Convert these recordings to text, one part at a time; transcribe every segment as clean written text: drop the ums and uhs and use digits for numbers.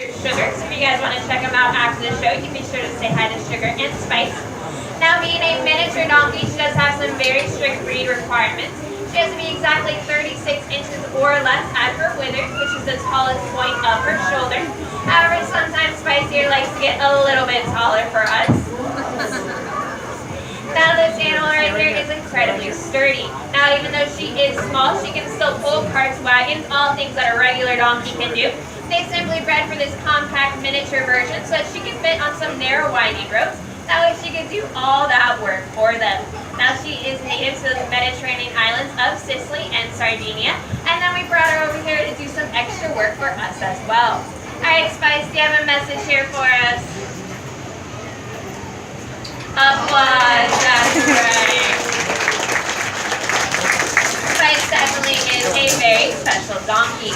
Mr. Sugar. So if you guys want to check him out after the show, you can be sure to say hi to Sugar and Spice. Now, being a miniature donkey, she does have some very strict breed requirements. She has to be exactly 36 inches or less at her withers, which is the tallest point of her shoulder. However, sometimes Spice here likes to get a little bit taller for us. Now, this animal right here is incredibly sturdy. Now, even though she is small, she can still pull carts, wagons, all things that a regular donkey can do. They simply bred for this compact miniature version so that she can fit on some narrow winding roads. That way she can do all that work for them. Now, she is native to the Mediterranean islands of Sicily and Sardinia. And then we brought her over here to do some extra work for us as well. Alright, Spice, do you have a message here for us? Applause, that's right. Spice definitely is a very special donkey.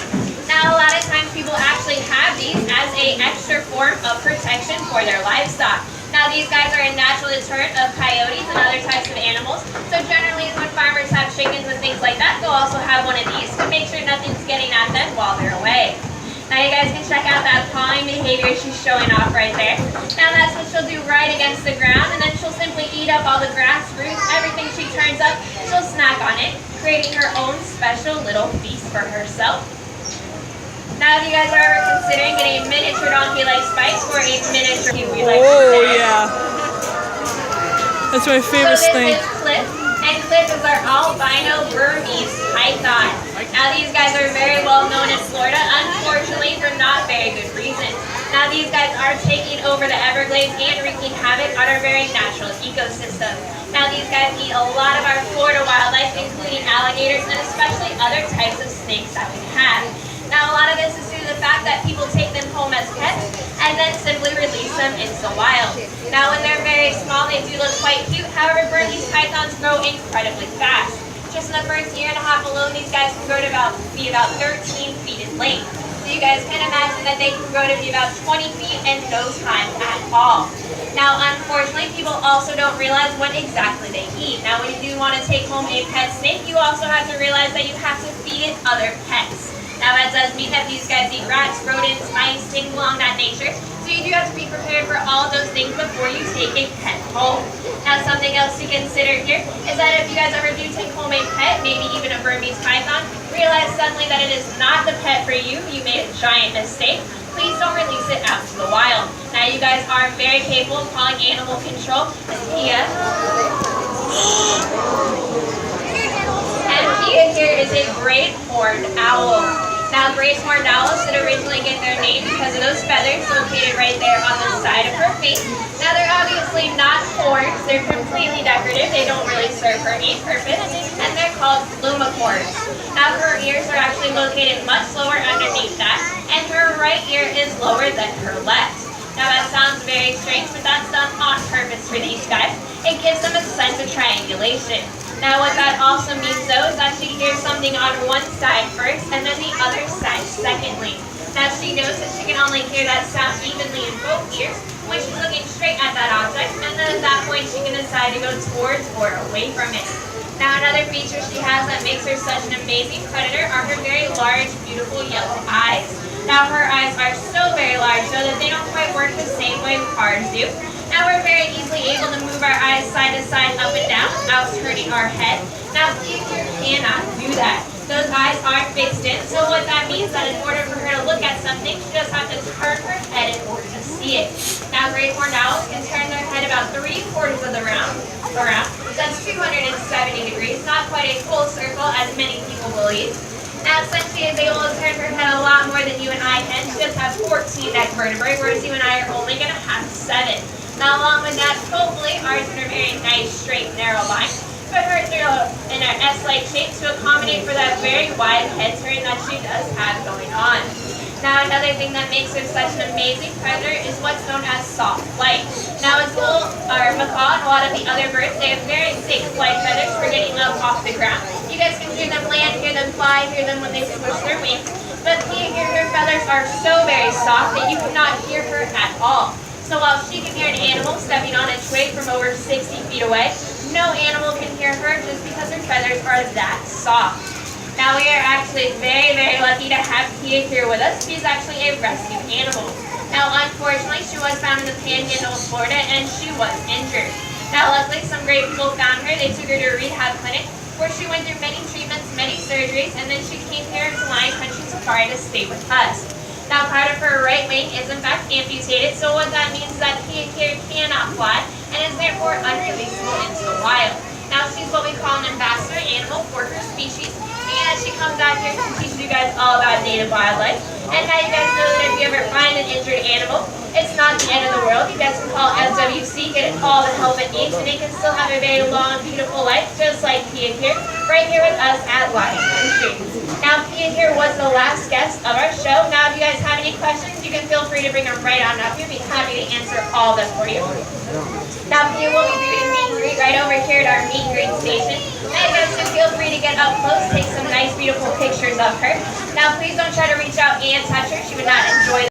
Now, a lot of times people actually have these as an extra form of protection for their livestock. Now, these guys are a natural deterrent of coyotes and other types of animals. So generally, when farmers have chickens and things like that, they'll also have one of these to make sure nothing's getting at them while they're away. Now, you guys can check out that pawing behavior she's showing off right there. Now, that's what she'll do right against the ground, and then she'll simply eat up all the grass, roots, everything she turns up, she'll snack on it, creating her own special little feast for herself. Now, if you guys are ever considering getting a miniature donkey like Spice or a miniature kiwi like yeah. That's my favorite thing. So this is Cliff, and Cliff is our albino Burmese python. Now, these guys are very well known in Florida, unfortunately for not very good reason. Now, these guys are taking over the Everglades and wreaking havoc on our very natural ecosystem. Now, these guys eat a lot of our Florida wildlife, including alligators and especially other types of snakes that we have. Now, a lot of this is due to the fact that people take them home as pets and then simply release them into the wild. Now, when they're very small, they do look quite cute. However, Burmese pythons grow incredibly fast. Just in the first year and a half alone, these guys can grow to be about 13 feet in length. So you guys can imagine that they can grow to be about 20 feet in no time at all. Now, unfortunately, people also don't realize what exactly they eat. Now, when you do want to take home a pet snake, you also have to realize that you have to feed it other pets. Now, that does mean that these guys eat rats, rodents, mice, things along that nature. So you do have to be prepared for all of those things before you take a pet home. Now, something else to consider here is that if you guys ever do take home a pet, maybe even a Burmese python, realize suddenly that it is not the pet for you. You made a giant mistake. Please don't release it out to the wild. Now, you guys are very capable of calling animal control. Pia. And Pia here is a great horned owl. Now, great horned owls did originally get their name because of those feathers located right there on the side of her face. Now, they're obviously not horns. They're completely decorative. They don't really serve her any purpose, and they're called plumicores. Now, her ears are actually located much lower underneath that, and her right ear is lower than her left. Now, that sounds very strange, but that's done on purpose for these guys. It gives them a sense of triangulation. Now, what that also means, though, is that she hears something on one side first and then the other side secondly. Now, she knows that she can only hear that sound evenly in both ears when she's looking straight at that object, and then at that point, she can decide to go towards or away from it. Now, another feature she has that makes her such an amazing predator are her very large, beautiful yellow eyes. Now, her eyes are so very large, so that they don't quite work the same way ours do. Now, we're very easily able to move our eyes side to side, up and down, without turning our head. Now, Pia cannot do that. Those eyes aren't fixed in, so what that means is that in order for her to look at something, she just has to turn her head in order to see it. Now, great horned owls can turn their head about 3/4 of the round. That's 270 degrees, not quite a full circle as many people believe. Now, since she is able to turn her head a lot more than you and I can, she does have 14 neck vertebrae, whereas you and I are only going to have 7. Now, along with that, hopefully, ours in a very nice, straight, narrow line, but hers are in an S-like shape to accommodate for that very wide head turn that she does have going on. Now, another thing that makes her such an amazing predator is what's known as soft flight. Now, as bull or macaw and a lot of the other birds, they have very thick flight feathers for getting up off the ground. You guys can hear them land, hear them fly, hear them when they push their wings. But Pia here, her feathers are so very soft that you cannot hear her at all. So while she can hear an animal stepping on a twig from over 60 feet away, no animal can hear her just because her feathers are that soft. Now we are actually very, very lucky to have Pia here with us. She's actually a rescue animal. Now unfortunately, she was found in the Panhandle of Florida and she was injured. Now luckily, some great people found her. They took her to a rehab clinic where she went through many treatments, many surgeries, and then she came here to Lion Country Safari to stay with us. Now part of her right wing is in fact amputated, so what that means is that Pia here cannot fly and is therefore unreleasable into the wild. Now she's what we call an ambassador animal for her species, and she comes out here to teach you guys all about native wildlife. And now you guys know that if you ever find an injured animal, it's not the end of the world. You guys can call FWC, get it all the help it needs, and it can still have a very long, beautiful life, just like Pia here, right here with us at Lion Country. Now, Pia here was the last guest of our show. Now, if you guys have any questions, you can feel free to bring them right on up here. We'd be happy to answer all of them for you. Now, Pia will be doing meet and greet right over here at our meet and greet station. Now, you guys can feel free to get up close, take some nice, beautiful pictures of her. Now, please don't try to reach out and touch her. She would not enjoy